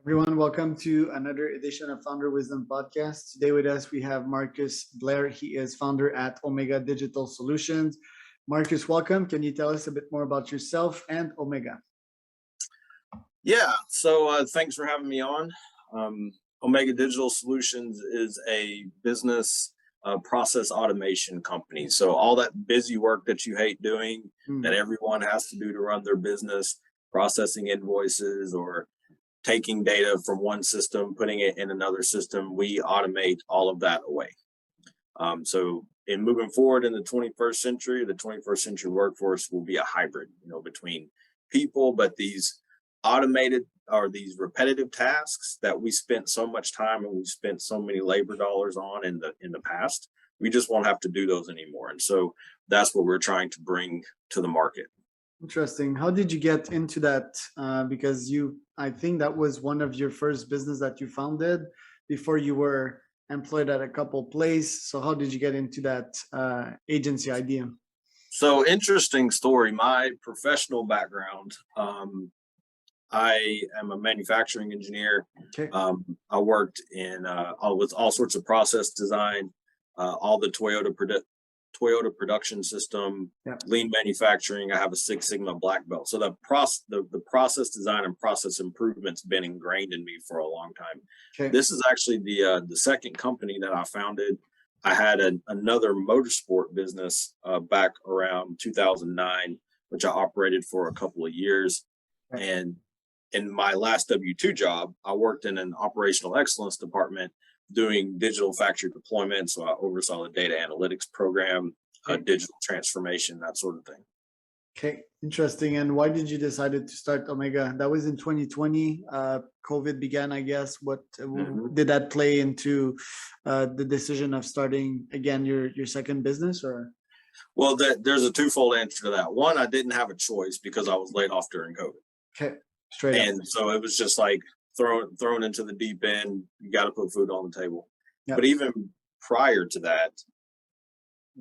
Everyone, welcome to another edition of Founder Wisdom Podcast. Today with us, we have Marcus Blair. He is founder at Omega Digital Solutions. Marcus, welcome. Can you tell us a bit more about yourself and Omega? Yeah, so thanks for having me on. Omega Digital Solutions is a business process automation company. So all that busy work that you hate doing, that everyone has to do to run their business, processing invoices or taking data from one system, putting it in another system, we automate all of that away. So in moving forward in the 21st century, the 21st century workforce will be a hybrid, between people, but these automated or these repetitive tasks that we spent so much time and we spent so many labor dollars on in the past, we just won't have to do those anymore. And so that's what we're trying to bring to the market. Interesting. How did you get into that? Because I think that was one of your first business that you founded before you were employed at a couple places. So how did you get into that agency idea? So interesting story. My professional background, I am a manufacturing engineer. Okay. I worked with all sorts of process design, all the Toyota production system, lean manufacturing. I have a Six Sigma black belt. So the process design and process improvement's been ingrained in me for a long time. Okay. This is actually the second company that I founded. I had another motorsport business back around 2009, which I operated for a couple of years. Okay. And in my last W-2 job, I worked in an operational excellence department doing digital factory deployment. So I oversaw the data analytics program, digital transformation, that sort of thing. Okay, interesting. And why did you decide to start Omega? That was in 2020. COVID began, I guess. What did that play into the decision of starting again your second business? Or well, there's a twofold answer to that. One, I didn't have a choice because I was laid off during COVID. Okay, straight up. And so it was just like thrown into the deep end. You got to put food on the table. Yep. But even prior to that,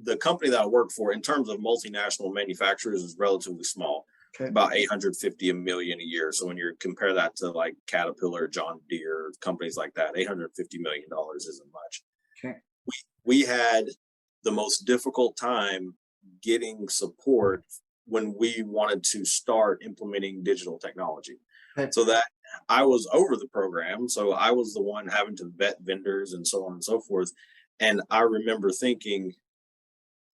the company that I worked for in terms of multinational manufacturers is relatively small, about 850 million a year. So when you compare that to like Caterpillar, John Deere, companies like that, $850 million isn't much. Okay. We had the most difficult time getting support when we wanted to start implementing digital technology. Okay. So that I was over the program. So I was the one having to vet vendors and so on and so forth. And I remember thinking,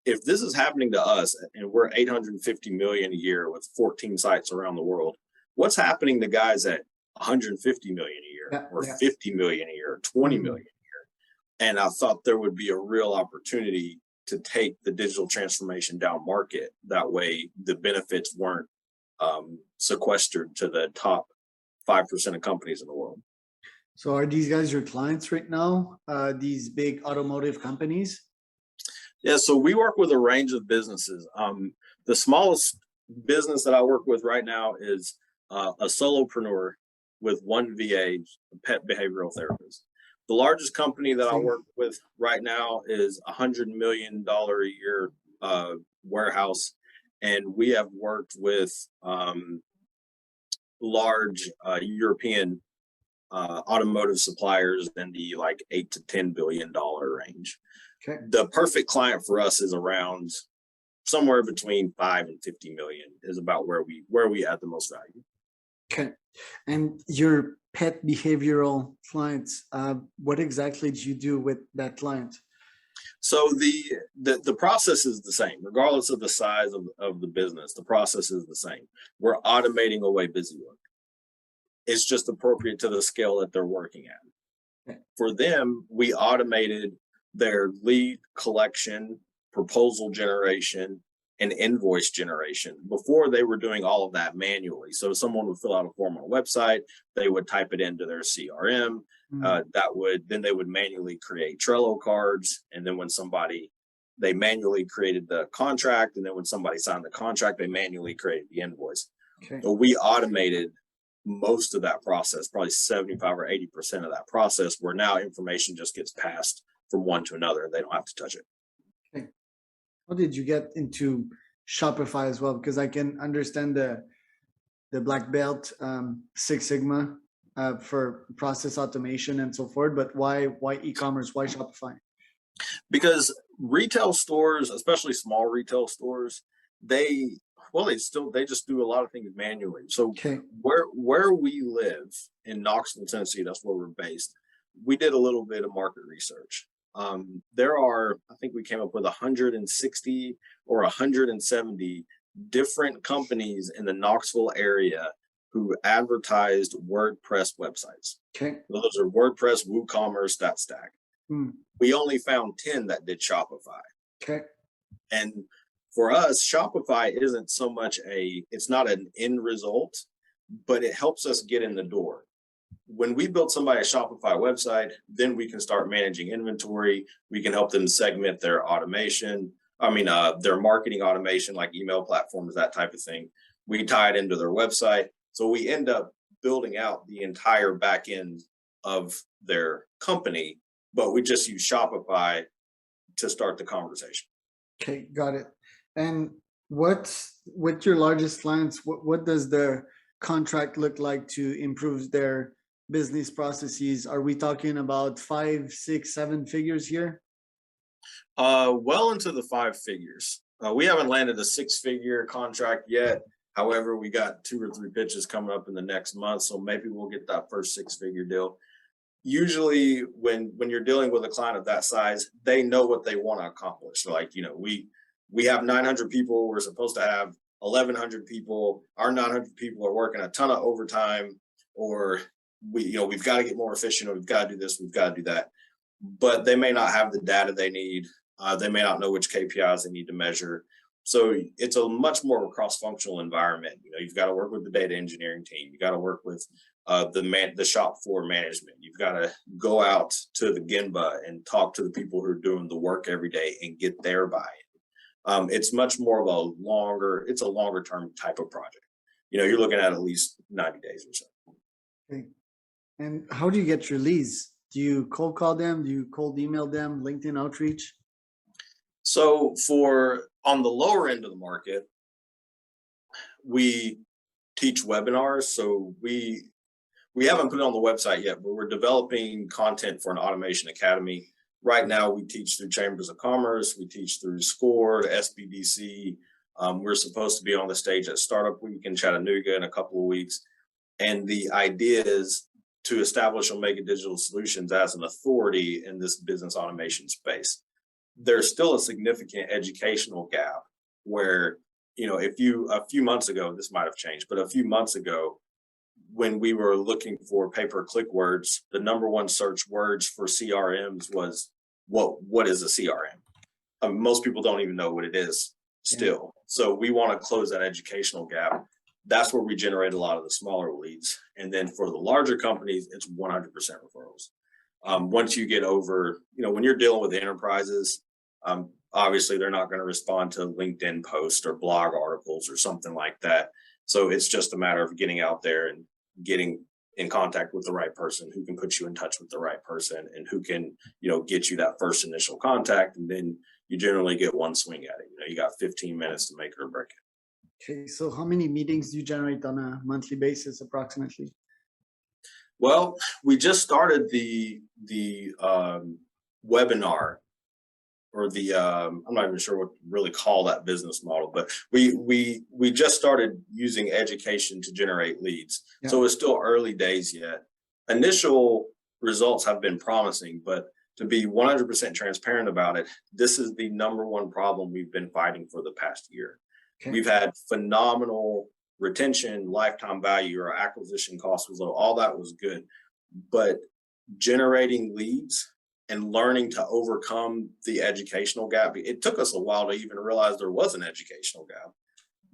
if this is happening to us and we're 850 million a year with 14 sites around the world, what's happening to guys at 150 million a year or 50 million a year, or 20 million a year? And I thought there would be a real opportunity to take the digital transformation down market. That way the benefits weren't sequestered to the top 5% of companies in the world. So are these guys your clients right now, these big automotive companies? Yeah, so we work with a range of businesses. The smallest business that I work with right now is a solopreneur with one VA, a pet behavioral therapist. The largest company that I work with right now is $100 million a year warehouse. And we have worked with large European automotive suppliers in the like $8 to $10 billion range. Okay. The perfect client for us is around somewhere between 5 and 50 million is about where we add the most value. Okay. And your pet behavioral clients, what exactly do you do with that client? So the process is the same, regardless of the size of the business. The process is the same. We're automating away busy work. It's just appropriate to the scale that they're working at. Okay. For them, we automated their lead collection, proposal generation, and invoice generation. Before, they were doing all of that manually. So someone would fill out a form on a website, they would type it into their CRM. Then they would manually create Trello cards. And then when they manually created the contract. And then when somebody signed the contract, they manually created the invoice. Okay. So we automated most of that process, probably 75 or 80% of that process, where now information just gets passed from one to another and they don't have to touch it. Okay. How did you get into Shopify as well? Because I can understand the black belt, Six Sigma, for process automation and so forth, but why e-commerce? Why Shopify? Because retail stores, especially small retail stores, they just do a lot of things manually. So Okay. where we live in Knoxville, Tennessee, that's where we're based. We did a little bit of market research. There are, I think we came up with 160 or 170 different companies in the Knoxville area who advertised WordPress websites. Okay. Those are WordPress, WooCommerce, that stack. We only found 10 that did Shopify. Okay. And for us, Shopify isn't so much it's not an end result, but it helps us get in the door. When we build somebody a Shopify website, then we can start managing inventory. We can help them segment their automation. Their marketing automation, like email platforms, that type of thing. We tie it into their website. So we end up building out the entire back end of their company, but we just use Shopify to start the conversation. Okay, got it. And with your largest clients, what does the contract look like to improve their business processes? Are we talking about 5, 6, 7 figures here? Well into the 5 figures. We haven't landed a 6-figure contract yet. However, we got 2 or 3 pitches coming up in the next month, so maybe we'll get that first 6-figure deal. Usually when you're dealing with a client of that size, they know what they want to accomplish. So we have 900 people. We're supposed to have 1,100 people. Our 900 people are working a ton of overtime, or we've got to get more efficient, or we've got to do this, we've got to do that. But they may not have the data they need. They may not know which KPIs they need to measure. So it's a much more cross-functional environment. You've got to work with the data engineering team. You got to work with the shop floor management. You've got to go out to the Gemba and talk to the people who are doing the work every day and get their buy-in. It's much more of a longer term type of project. You're looking at least 90 days or so. Okay. And how do you get your leads? Do you cold call them? Do you cold email them? LinkedIn outreach? So on the lower end of the market, we teach webinars. So we haven't put it on the website yet, but we're developing content for an automation academy. Right now, we teach through Chambers of Commerce. We teach through SCORE, SBDC. We're supposed to be on the stage at Startup Week in Chattanooga in a couple of weeks. And the idea is to establish Omega Digital Solutions as an authority in this business automation space. There's still a significant educational gap where, a few months ago, this might have changed, but a few months ago, when we were looking for pay-per-click words, the number one search words for CRMs was, what is a CRM? Most people don't even know what it is still. So we want to close that educational gap. That's where we generate a lot of the smaller leads. And then for the larger companies, it's 100% referrals. Once you get over, when you're dealing with enterprises, obviously they're not going to respond to LinkedIn posts or blog articles or something like that. So it's just a matter of getting out there and getting in contact with the right person who can put you in touch with the right person and who can, get you that first initial contact. And then you generally get one swing at it. You got 15 minutes to make it or break it. Okay, so how many meetings do you generate on a monthly basis approximately? Well, we just started the webinar, or I'm not even sure what to really call that business model, but we just started using education to generate leads. Yeah. So it's still early days yet. Initial results have been promising, but to be 100% transparent about it, this is the number one problem we've been fighting for the past year. Okay. We've had phenomenal retention, lifetime value, or acquisition cost was low. All that was good, but generating leads and learning to overcome the educational gap, it took us a while to even realize there was an educational gap.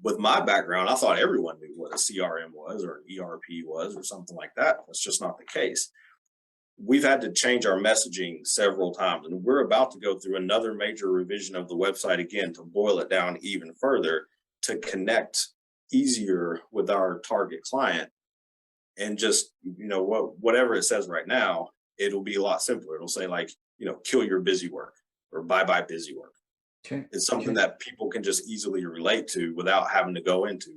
With my background, I thought everyone knew what a CRM was or an ERP was or something like that. That's just not the case. We've had to change our messaging several times, and we're about to go through another major revision of the website again to boil it down even further to connect easier with our target client. And just, whatever it says right now, it'll be a lot simpler. It'll say kill your busy work or bye busy work. Okay. It's something that people can just easily relate to without having to go into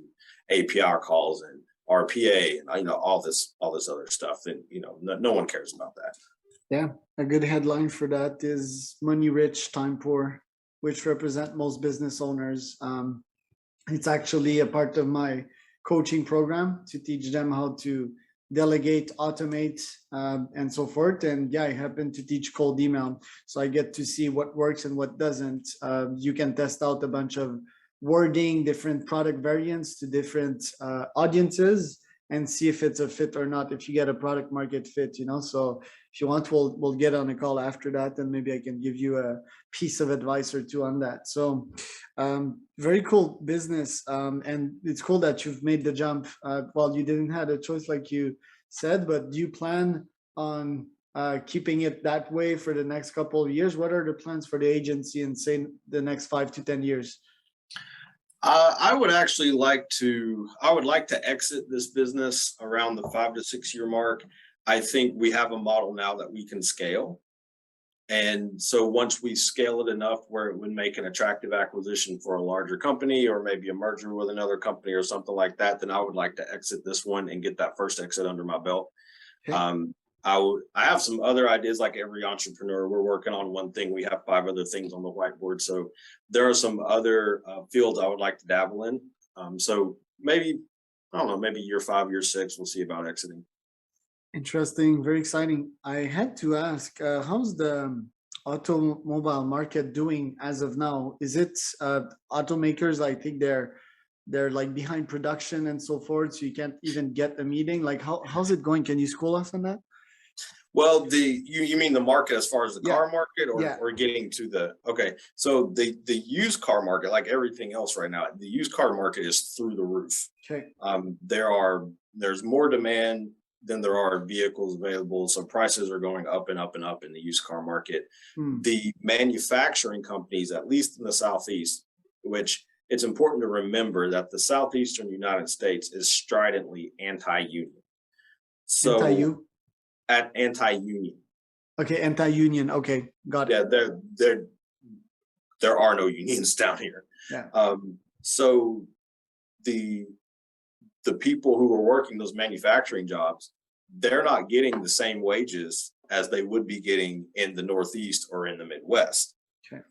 API calls and RPA, and all this other stuff. And no one cares about that. Yeah, a good headline for that is "Money Rich, Time Poor," which represent most business owners. It's actually a part of my coaching program to teach them how to delegate, automate, and so forth. And yeah, I happen to teach cold email, so I get to see what works and what doesn't. You can test out a bunch of wording, different product variants to different audiences, and see if it's a fit or not, if you get a product market fit. So if you want, we'll get on a call after that, and maybe I can give you a piece of advice or two on that. So very cool business, and it's cool that you've made the jump. Well, you didn't have a choice, like you said, but do you plan on keeping it that way for the next couple of years? What are the plans for the agency in, say, the next 5 to 10 years? I would like to exit this business around the 5 to 6 year mark. I think we have a model now that we can scale. And so once we scale it enough where it would make an attractive acquisition for a larger company, or maybe a merger with another company or something like that, then I would like to exit this one and get that first exit under my belt. Okay. I have some other ideas. Like every entrepreneur, we're working on one thing. We have 5 other things on the whiteboard. So there are some other fields I would like to dabble in. So maybe, I don't know, maybe year 5, year 6, we'll see about exiting. Interesting, very exciting. I had to ask, how's the automobile market doing as of now? Is it automakers? I think they're like behind production and so forth, so you can't even get a meeting. Like how's it going? Can you school us on that? Well, you mean the market as far as the car market, or getting to the, okay. So the used car market, like everything else right now, the used car market is through the roof. Okay. There's more demand than there are vehicles available. So prices are going up and up and up in the used car market. The manufacturing companies, at least in the Southeast, which it's important to remember that the Southeastern United States is stridently anti-union. So anti-union. Okay, anti-union. Okay, got it. Yeah, there are no unions down here. Yeah. So the people who are working those manufacturing jobs, they're not getting the same wages as they would be getting in the Northeast or in the Midwest. Okay.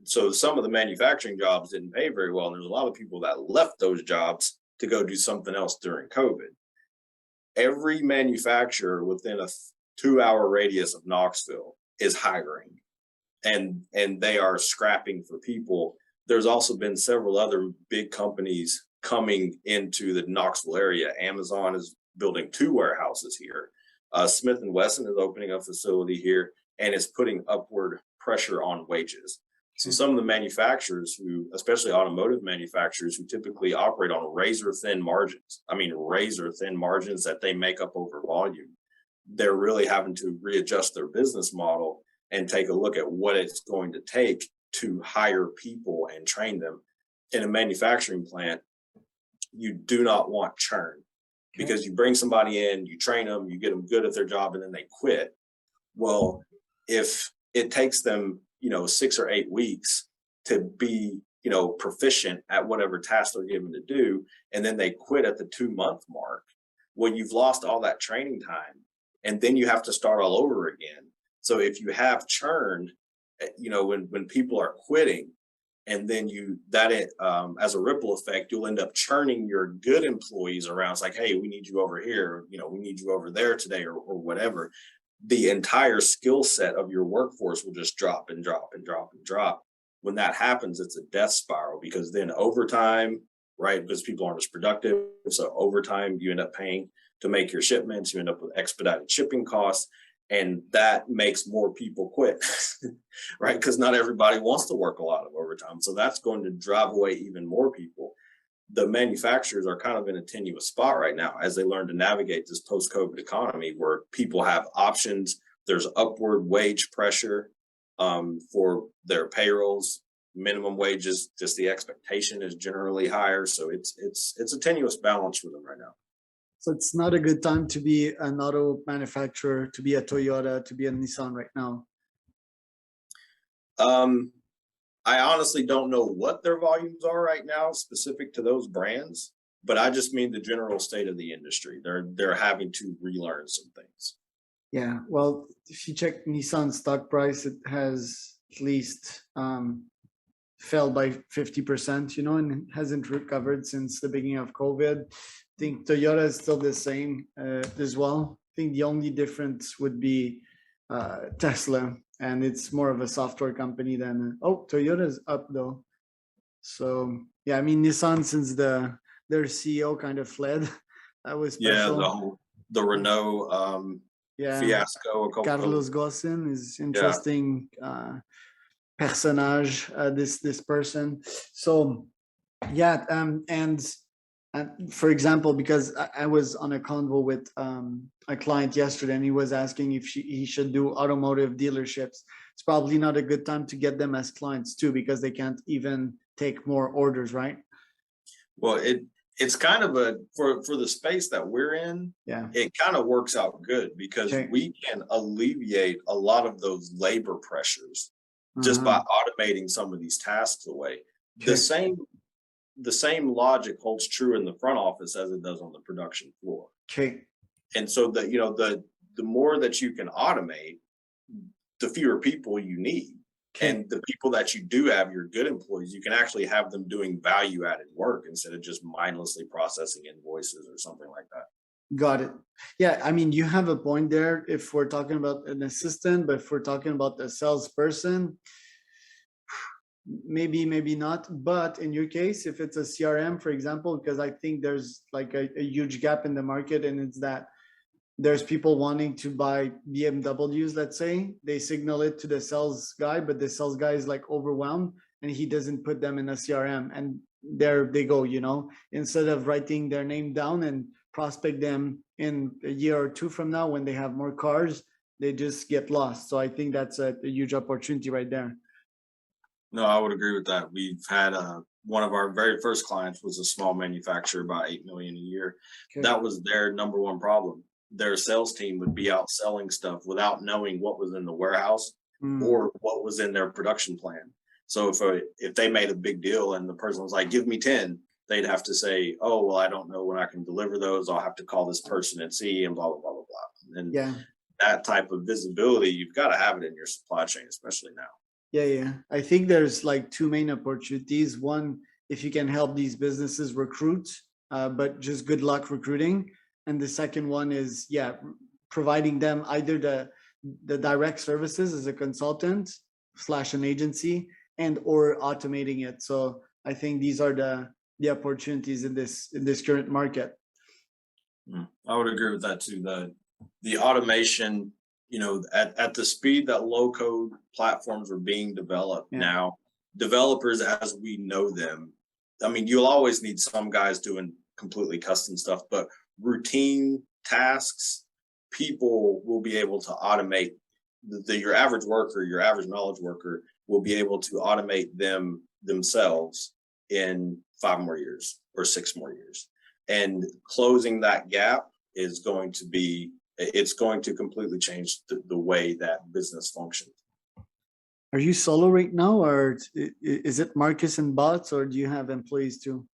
So some of the manufacturing jobs didn't pay very well, and there's a lot of people that left those jobs to go do something else during COVID. Every manufacturer within a 2-hour radius of Knoxville is hiring, and they are scrapping for people. There's also been several other big companies coming into the Knoxville area. Amazon is building 2 warehouses here. Smith & Wesson is opening a facility here, and it's putting upward pressure on wages. So some of the manufacturers who, especially automotive manufacturers, who typically operate on razor thin margins that they make up over volume, they're really having to readjust their business model and take a look at what it's going to take to hire people and train them. In a manufacturing plant, you do not want churn, because you bring somebody in, you train them, you get them good at their job, and then they quit. Well, if it takes them 6 or 8 weeks to be, proficient at whatever task they're given to do, and then they quit at the 2-month mark, well, you've lost all that training time, and then you have to start all over again. So if you have churn, when people are quitting, and then as a ripple effect, you'll end up churning your good employees around. It's like, hey, we need you over here, we need you over there today, or whatever. The entire skill set of your workforce will just drop and drop and drop and drop. When that happens, it's a death spiral, because then overtime, right? Because people aren't as productive. So overtime, you end up paying to make your shipments. You end up with expedited shipping costs, and that makes more people quit, right? Because not everybody wants to work a lot of overtime. So that's going to drive away even more people. The manufacturers are kind of in a tenuous spot right now as they learn to navigate this post-COVID economy, where people have options. There's upward wage pressure for their payrolls, minimum wages. Just the expectation is generally higher, so it's a tenuous balance for them right now. So it's not a good time to be an auto manufacturer, to be a Toyota, to be a Nissan right now. I honestly don't know what their volumes are right now specific to those brands, but I just mean the general state of the industry. They're having to relearn some things. Yeah, well, if you check Nissan stock price, it has at least fell by 50%, you know, and it hasn't recovered since the beginning of COVID. I think Toyota is still the same as well. I think the only difference would be Tesla, and it's more of a software company than Toyota's up though. So yeah, I mean Nissan, since their CEO kind of fled, that was special. Yeah, the Renault fiasco. A couple Carlos Ghosn is interesting personage. This person. So yeah, and for example, because I was on a convo with a client yesterday, and he was asking if he should do automotive dealerships. It's probably not a good time to get them as clients too, because they can't even take more orders, right? Well, it's kind of for the space that we're in, it kind of works out good because we can alleviate a lot of those labor pressures just by automating some of these tasks away. The same logic holds true in the front office as it does on the production floor. And so the more that you can automate, the fewer people you need. And the people that you do have, your good employees, you can actually have them doing value added work instead of just mindlessly processing invoices or something like that. Got it. Yeah, I mean, you have a point there if we're talking about an assistant, but if we're talking about a salesperson, maybe not. But in your case, if it's a CRM, for example, because I think there's like a huge gap in the market, and it's that there's people wanting to buy BMWs, let's say, they signal it to the sales guy, but the sales guy is like overwhelmed and he doesn't put them in a CRM, and there they go, you know, instead of writing their name down and prospect them in a year or two from now when they have more cars, they just get lost. So I think that's a huge opportunity right there. No, I would agree with that. We've had one of our very first clients was a small manufacturer, about 8 million a year. That was their number one problem. Their sales team would be out selling stuff without knowing what was in the warehouse or what was in their production plan. So if they made a big deal and the person was like, give me 10, they'd have to say, oh, well, I don't know when I can deliver those. I'll have to call this person and see, and blah, blah, blah, blah, blah. And that type of visibility, you've got to have it in your supply chain, especially now. Yeah. I think there's like two main opportunities. One, if you can help these businesses recruit, but just good luck recruiting. And the second one is, providing them either the direct services as a consultant / an agency, and or automating it. So I think these are the opportunities in this current market. I would agree with that too. The automation, at the speed that low code platforms are being developed now, developers as we know them, I mean, you'll always need some guys doing completely custom stuff, but routine tasks, people will be able to automate. Your average worker, your average knowledge worker will be able to automate themselves in 5 more years or 6 more years. And closing that gap is going to completely change the way that business functions. Are you solo right now, or is it Marcus and bots, or do you have employees too?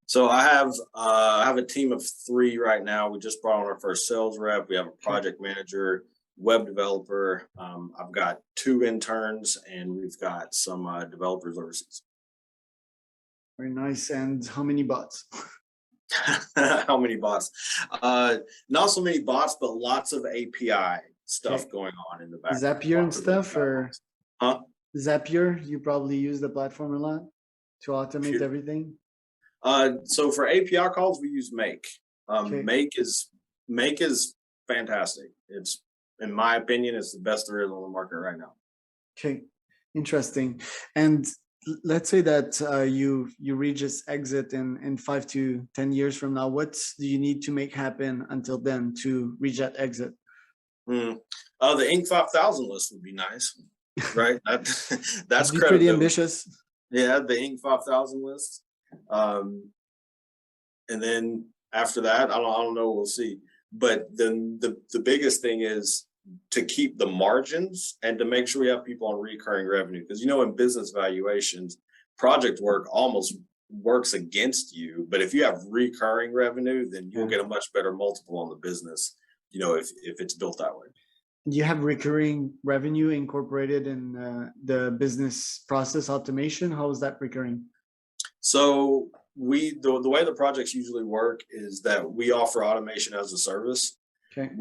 So I have a team of 3 right now. We just brought on our first sales rep. We have a project manager, web developer. I've got 2 interns, and we've got some developers overseas. Very nice. And how many bots? How many bots? Not so many bots, but lots of API stuff going on in the back. Zapier and stuff, or Zapier? You probably use the platform a lot to automate everything. So for API calls, we use Make. Make is fantastic. It's, in my opinion, it's the best there is on the market right now. Okay, interesting. And let's say that you reach this exit in 5 to 10 years from now. What do you need to make happen until then to reach that exit? The Inc. 5000 list would be nice, right? That's pretty ambitious. Yeah, the Inc. 5000 list. And then after that, I don't know, we'll see. But then the biggest thing is to keep the margins and to make sure we have people on recurring revenue. Because, in business valuations, project work almost works against you. But if you have recurring revenue, then you'll get a much better multiple on the business, if it's built that way. You have recurring revenue incorporated in the business process automation. How is that recurring? So the way the projects usually work is that we offer automation as a service. Okay.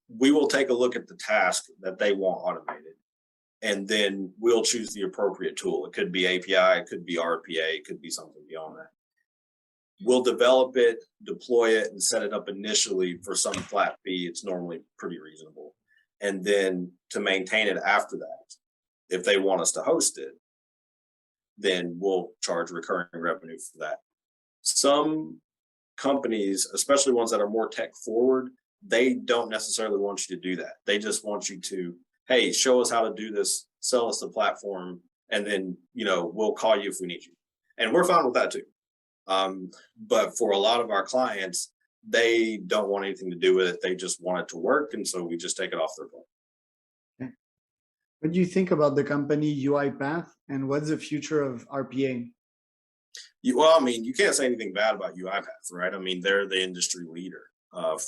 We will take a look at the task that they want automated, and then we'll choose the appropriate tool. It could be API, it could be RPA, it could be something beyond that. We'll develop it, deploy it, and set it up initially for some flat fee. It's normally pretty reasonable. And then to maintain it after that, if they want us to host it, then we'll charge recurring revenue for that. Some companies, especially ones that are more tech forward, they don't necessarily want you to do that. They just want you to, hey, show us how to do this, sell us the platform, and then, we'll call you if we need you. And we're fine with that too. But for a lot of our clients, they don't want anything to do with it. They just want it to work. And so we just take it off their plate. Okay. What do you think about the company UiPath, and what's the future of RPA? You can't say anything bad about UiPath, right? They're the industry leader.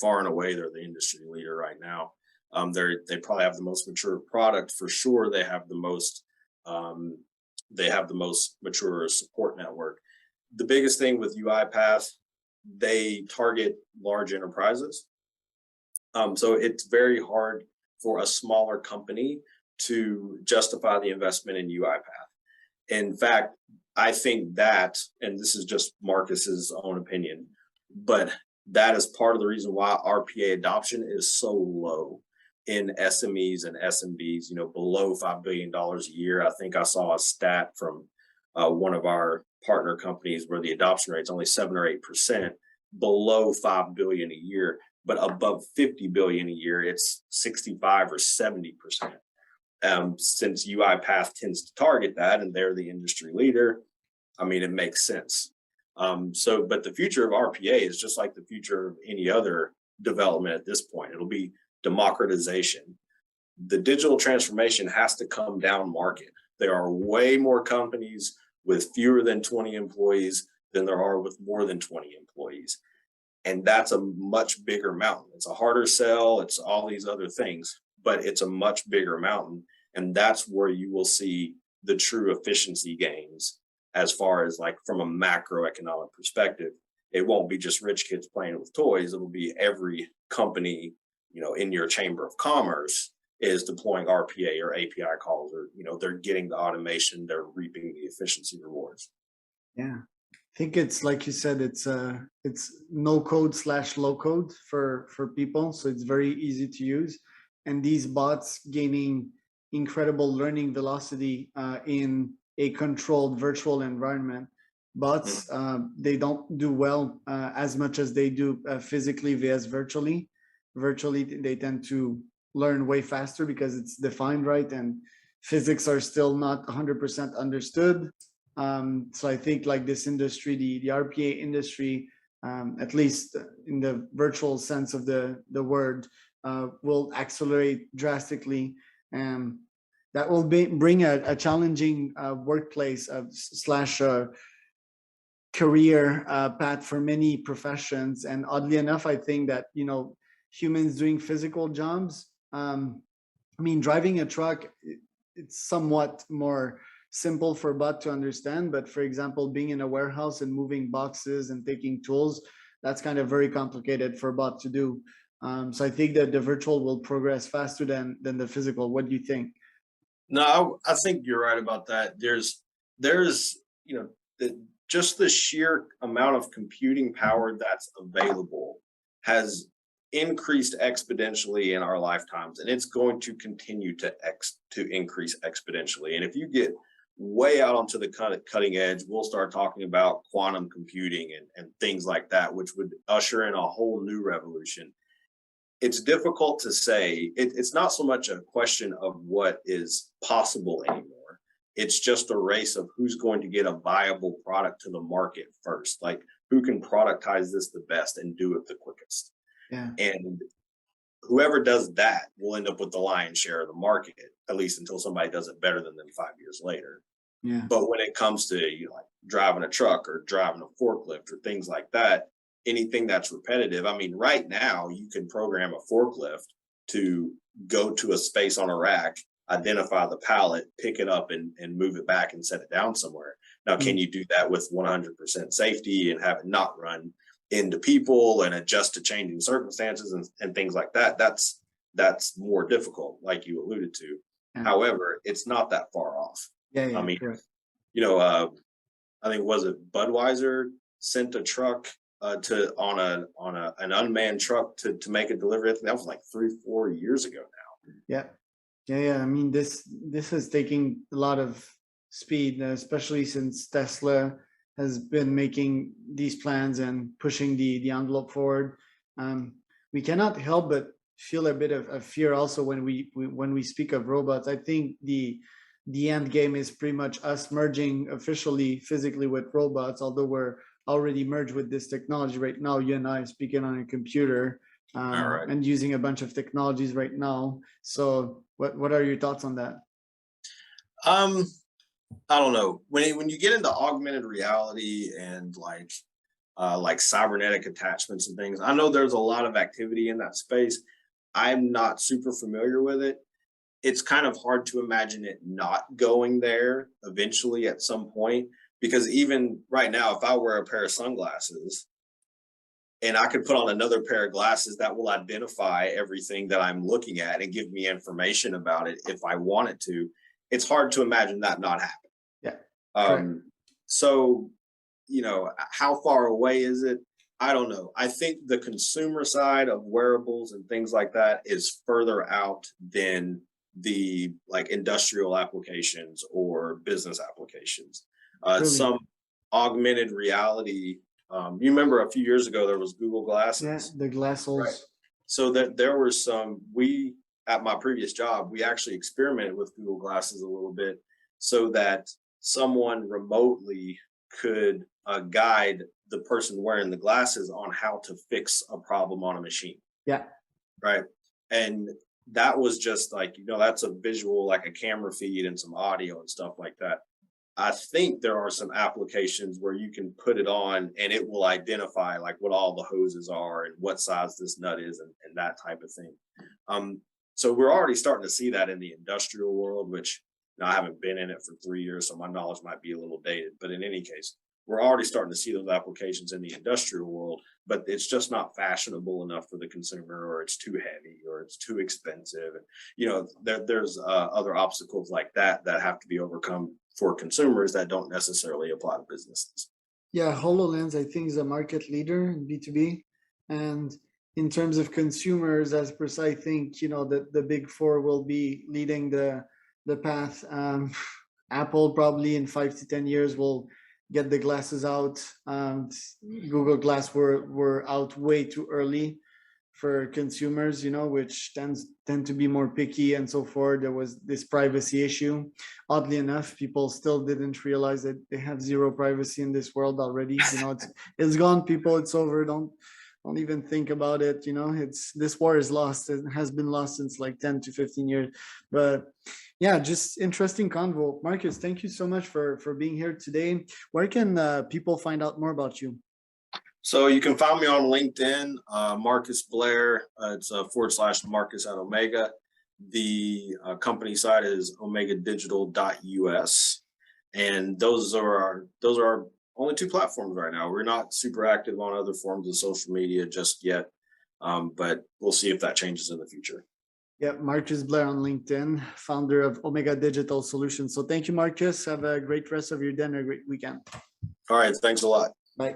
Far and away, they're the industry leader right now. They probably have the most mature product for sure. They have the most mature support network. The biggest thing with UiPath, they target large enterprises. So it's very hard for a smaller company to justify the investment in UiPath. In fact, I think that, and this is just Marcus's own opinion, but that is part of the reason why RPA adoption is so low in SMEs and SMBs, below $5 billion a year. I think I saw a stat from one of our partner companies where the adoption rate is only 7 or 8%, below 5 billion a year, but above 50 billion a year, it's 65 or 70%. Since UiPath tends to target that and they're the industry leader, it makes sense. But the future of RPA is just like the future of any other development at this point. It'll be democratization. The digital transformation has to come down market. There are way more companies with fewer than 20 employees than there are with more than 20 employees. And that's a much bigger mountain. It's a harder sell. It's all these other things, but it's a much bigger mountain. And that's where you will see the true efficiency gains as far as from a macroeconomic perspective. It won't be just rich kids playing with toys. It'll be every company, in your chamber of commerce is deploying RPA or API calls, or, they're getting the automation, they're reaping the efficiency rewards. Yeah. I think it's like you said, it's no code / low code for people. So it's very easy to use. And these bots gaining incredible learning velocity in a controlled virtual environment. Bots, they don't do well as much as they do physically vs virtually. Virtually, they tend to learn way faster because it's defined right, and physics are still not 100% understood. So I think this industry, the RPA industry, at least in the virtual sense of the word, will accelerate drastically. That will bring a challenging workplace / career path for many professions. And oddly enough, I think that, humans doing physical jobs, driving a truck, it's somewhat more simple for bot to understand. But for example, being in a warehouse and moving boxes and taking tools, that's kind of very complicated for bot to do. So I think that the virtual will progress faster than the physical. What do you think? No, I think you're right about that. There's just the sheer amount of computing power that's available has increased exponentially in our lifetimes, and it's going to continue to increase exponentially. And if you get way out onto the cutting edge, we'll start talking about quantum computing and things like that, which would usher in a whole new revolution. It's difficult to say. It's not so much a question of what is possible anymore. It's just a race of who's going to get a viable product to the market first. Who can productize this the best and do it the quickest. Yeah. And whoever does that will end up with the lion's share of the market, at least until somebody does it better than them 5 years later. Yeah. But when it comes to driving a truck or driving a forklift or things like that. Anything that's repetitive. I mean, right now you can program a forklift to go to a space on a rack, identify the pallet, pick it up and move it back and set it down somewhere. Now, can you do that with 100% safety and have it not run into people and adjust to changing circumstances and things like that? That's more difficult, like you alluded to. Yeah. However, it's not that far off. Yeah, I mean, correct. you know, I think, was it Budweiser sent a truck on an unmanned truck to make a delivery? I think that was like 3-4 years ago now. Yeah. I mean, this is taking a lot of speed, especially since Tesla has been making these plans and pushing the envelope forward. We cannot help but feel a bit of fear also when we speak of robots. I think the end game is pretty much us merging officially physically with robots, although we're already merged with this technology right now. You and I speaking on a computer and using a bunch of technologies right now. So what are your thoughts on that? I don't know. When you get into augmented reality and like cybernetic attachments and things, I know there's a lot of activity in that space. I'm not super familiar with it. It's kind of hard to imagine it not going there eventually at some point, because even right now, if I wear a pair of sunglasses and I could put on another pair of glasses that will identify everything that I'm looking at and give me information about it if I wanted to, it's hard to imagine that not happen. Yeah. So, you know, how far away is it? I don't know. I think the consumer side of wearables and things like that is further out than the like industrial applications or business applications. Really? Some augmented reality. You remember a few years ago there was Google Glasses. Yeah, the glasses. Right. So that there were some. We at my previous job, we actually experimented with Google Glasses a little bit, so that someone remotely could guide the person wearing the glasses on how to fix a problem on a machine. Yeah. Right. And that was just like, you know, that's a visual, like a camera feed and some audio and stuff like that. I think there are some applications where you can put it on and it will identify like what all the hoses are and what size this nut is and that type of thing. So we're already starting to see that in the industrial world, which, you know, I haven't been in it for 3 years, so my knowledge might be a little dated. But in any case, we're already starting to see those applications in the industrial world, but it's just not fashionable enough for the consumer, or it's too heavy, or it's too expensive. And, you know, there's other obstacles like that have to be overcome for consumers that don't necessarily apply to businesses. Yeah, HoloLens, I think, is a market leader in B2B. And in terms of consumers, as per se, I think, you know, that the big four will be leading the path. Apple probably in 5 to 10 years will get the glasses out. Google Glass were out way too early for consumers, you know, which tend to be more picky and so forth. There was this privacy issue. Oddly enough, people still didn't realize that they have zero privacy in this world already. You know, it's gone, people. It's over. Don't even think about it. You know, this war is lost. It has been lost since like 10 to 15 years. But yeah, just interesting convo. Marcus, thank you so much for being here today. Where can people find out more about you? So you can find me on LinkedIn, Marcus Blair. It's / Marcus at Omega. The company site is omegadigital.us, and those are our only 2 platforms right now. We're not super active on other forms of social media just yet, but we'll see if that changes in the future. Yeah, Marcus Blair on LinkedIn, founder of Omega Digital Solutions. So thank you, Marcus. Have a great rest of your day and a great weekend. All right, thanks a lot. Bye.